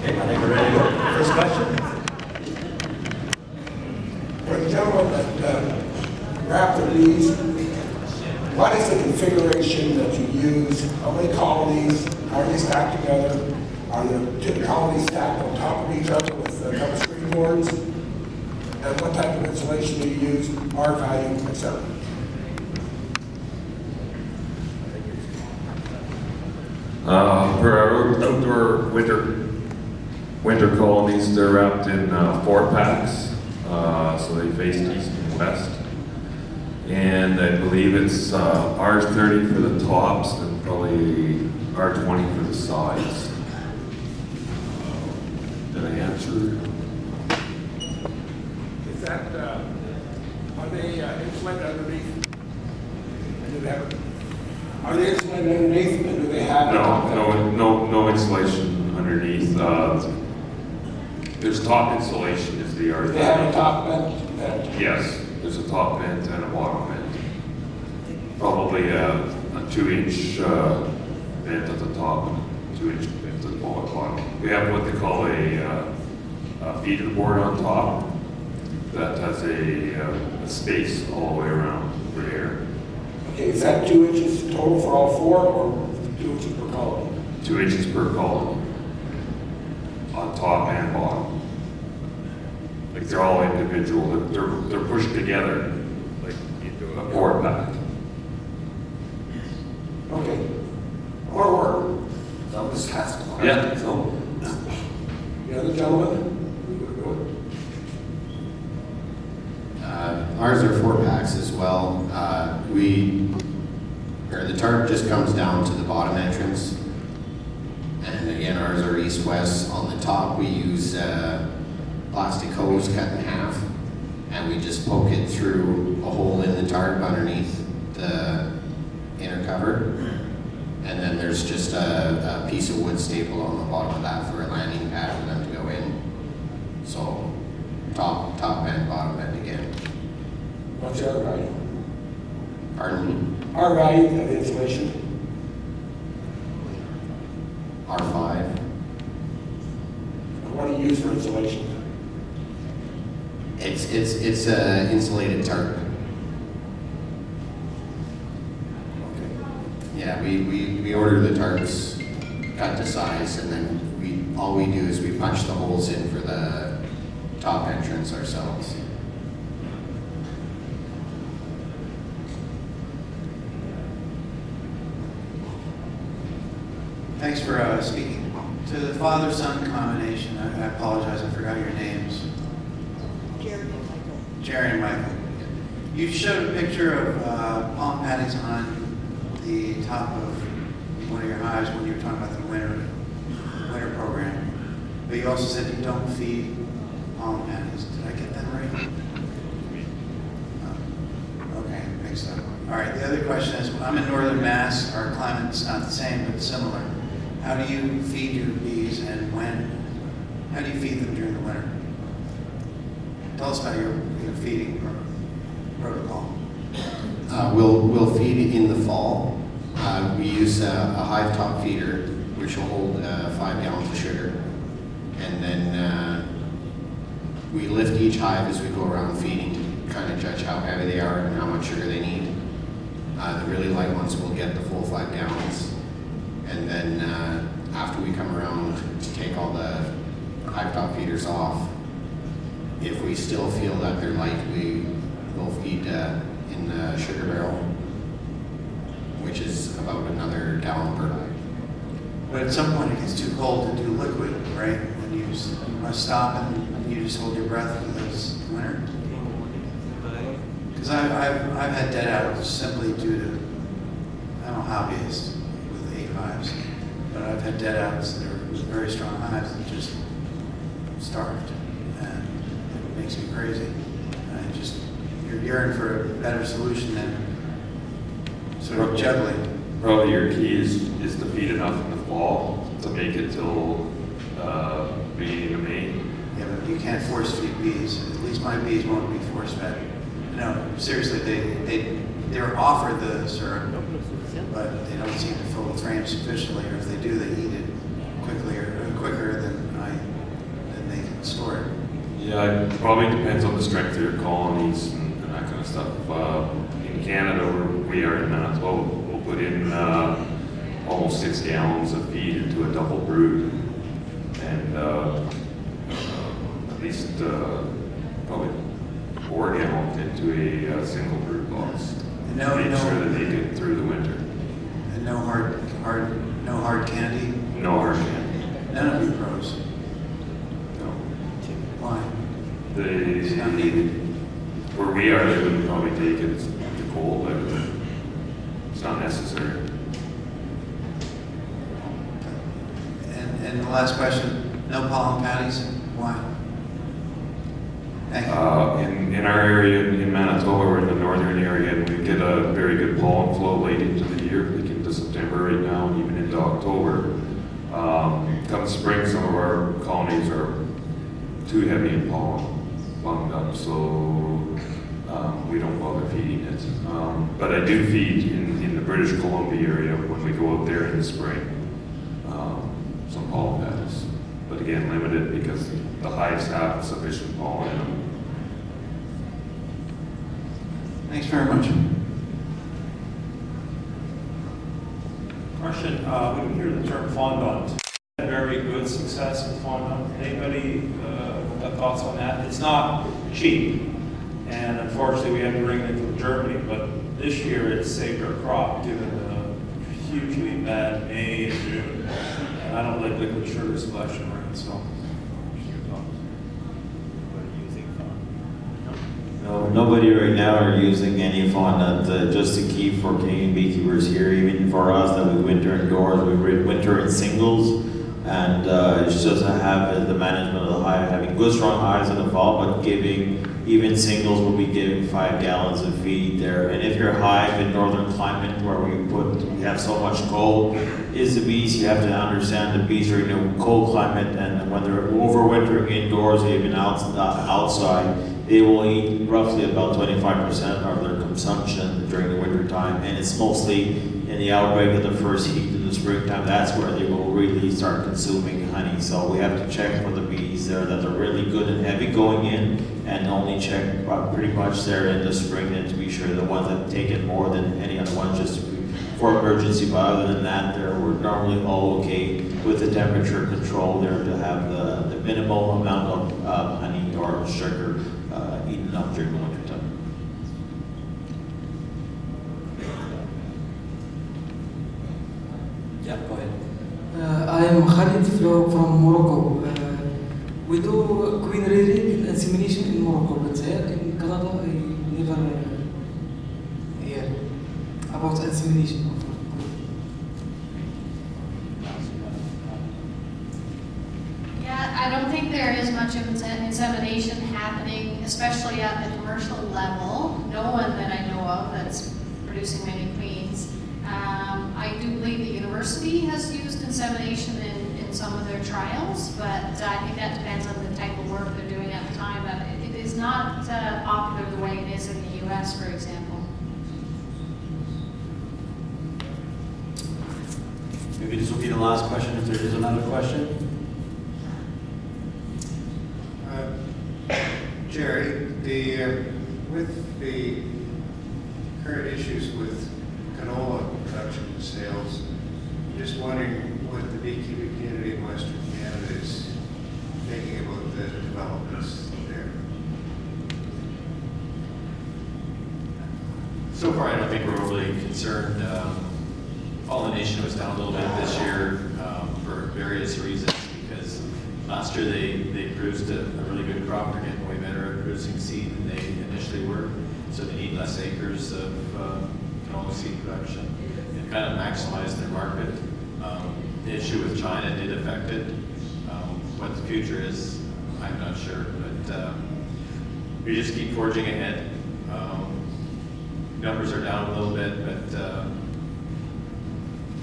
Okay, I think we're ready to go. First question? For the gentleman that wrapped their leaves, what is the configuration that you use? How many colonies? How are they stacked together? Are the colonies stacked on top of each other with double screen boards? And what type of insulation do you use? R value, etc. For our outdoor winter colonies, they're wrapped in 4 packs, so they face east and west. And I believe it's R30 for the tops and probably R20 for the sides. Did I answer? Is that, are they insulated underneath? And do they have, are they insulated underneath and do they have? No insulation underneath. There's top insulation is the R30. Do they have a top vent? Yes, there's a top vent and a bottom vent. Probably a 2-inch vent at the top and a 2-inch vent at the bottom. We have what they call a feeder board on top that has a space all the way around for air. Okay, is that 2 inches total for all 4 or 2 inches per colony? 2 inches per colony on top and bottom. Like they're all individual. They're pushed together like into a 4-pack. Okay. More work. So I'm just asking. Yeah. So. The other gentleman? Ours are 4 packs as well. The tarp just comes down to the bottom entrance. And again, ours are east-west. On the top, we use plastic hose cut in half. And we just poke it through a hole in the tarp underneath the inner cover. And then there's just a piece of wood staple on the bottom of that for a landing pad for them to go in. So top end, bottom end again. What's the R value? Pardon? R value of the insulation? R5. What do you use for insulation? It's a insulated tarp. Okay. Yeah, we order the tarps cut to size, and then all we do is we punch the holes in for the top entrance ourselves. Thanks for speaking. To the father-son combination, I apologize, I forgot your names. Jerry and Michael. Jerry and Michael. You showed a picture of palm patties on the top of one of your hives when you were talking about the winter program. But you also said you don't feed palm patties. Did I get that right? Okay, mixed up. All right, the other question is, I'm in northern Mass. Our climate's not the same, but similar. How do you feed your bees and when? How do you feed them during the winter? Tell us about your feeding protocol. We'll feed in the fall. We use a hive top feeder, which will hold 5 gallons of sugar. And then we lift each hive as we go around feeding to kind of judge how heavy they are and how much sugar they need. The really light ones will get the full 5 gallons. And then after we come around to take all the hive top feeders off, if we still feel that they're light, we will feed in the sugar barrel, which is about another gallon per hive. But at some point it gets too cold to do liquid, right? When you must stop and you just hold your breath for this winter. Because I've had dead outs simply due to, I'm a hobbyist with 8 hives, but I've had dead outs that are with very strong hives that just starved, and it makes me crazy. And you're yearning for a better solution than sort of juggling. Probably your key is to feed enough in the fall to make it till beginning of May. Yeah, but you can't force feed bees. At least my bees won't be force fed. No, seriously, they're offered the syrup, but they don't seem to fill the frame sufficiently, or if they do, they eat it quicker than I Probably depends on the strength of your colonies and that kind of stuff. In Canada, where we are in Manitoba, we'll put in almost 6 gallons of feed into a double brood, and at least probably 4 gallons into a single brood box. And to make sure that they get through the winter. And no hard candy? No hard candy. None of you pros. No. Why? It's not needed. Where we are, they would probably take it. It's too cold, but it's not necessary. And the last question, no pollen patties? Why? Thank you. In our area in Manitoba, we're in the northern area, and we get a very good pollen flow late into the year, like into September right now, and even into October. Come spring, some of our colonies are too heavy in pollen, bunged up, so we don't bother feeding it. But I do feed in the British Columbia area when we go out there in the spring, some pollen patties. But again, limited because the hives have sufficient pollen in them. Thanks very much. Question, we don't hear the term fondant. Very good success with fondant. Anybody have thoughts on that? It's not cheap, and unfortunately we have to bring it from Germany, but this year it's saved our crop given the hugely bad May and June. And I don't like liquid sugar selection, right? So, what do you think, No, nobody right now are using any fondant. Just the key for Canadian beekeepers here, even for us that we winter indoors, we winter in singles, and it's just to have the management of the hive, having good strong hives in the fall, but giving, even singles will be giving 5 gallons of feed there. And if your hive in northern climate where we have so much cold, is the bees, you have to understand the bees are in a cold climate, and when they're overwintering indoors, even outside, they will eat roughly about 25% of their consumption during the winter time, and it's mostly in the outbreak of the first heat in the springtime. That's where they will really start consuming honey. So we have to check for the bees there that are really good and heavy going in, and only check pretty much there in the spring, and to be sure the ones that take it more than any other ones just for emergency. But other than that, we're normally all okay with the temperature control there to have the minimal amount of honey or sugar eaten up during the winter time. Yeah, go ahead. I am Khalid from Morocco. We do queen rearing and insemination in Morocco, but here in Canada I never hear about insemination. Yeah, I don't think there is much insemination happening, especially at the commercial level. No one that I know of that's producing many queens. I do believe the university has used insemination in some of their trials, but I think that depends on the type of work they're doing at the time. But it is not popular the way it is in the US, for example. Maybe this will be the last question if there is another question. Jerry, with the current issues with canola production and sales, just wondering what the beekeeping community in Western Canada is thinking about the developments there. So far, I don't think we're overly concerned. Pollination was down a little bit this year for various reasons, because last year they produced a really good crop. They're getting way better at producing seed than they initially were, so they need less acres of canola seed production and kind of maximize their market. The issue with China did affect it. What the future is, I'm not sure, but we just keep forging ahead. Numbers are down a little bit, but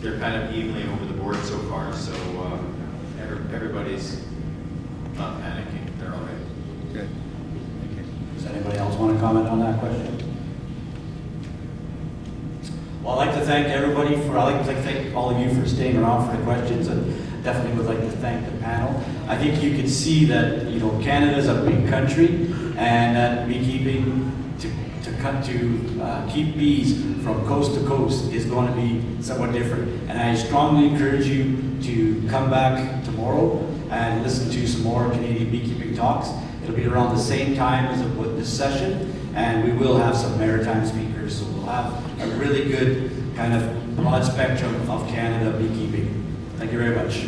they're kind of evenly over the board so far, so everybody's not panicking. They're all right. Good. Does anybody else want to comment on that question? Well, I'd like to thank everybody I'd like to thank all of you for staying around for the questions, and definitely would like to thank the panel. I think you can see that, you know, Canada's a big country, and that beekeeping to keep bees from coast to coast is going to be somewhat different. And I strongly encourage you to come back tomorrow and listen to some more Canadian beekeeping talks. It'll be around the same time as this session, and we will have some maritime speakers, so we'll have a really good kind of broad spectrum of Canada beekeeping. Thank you very much.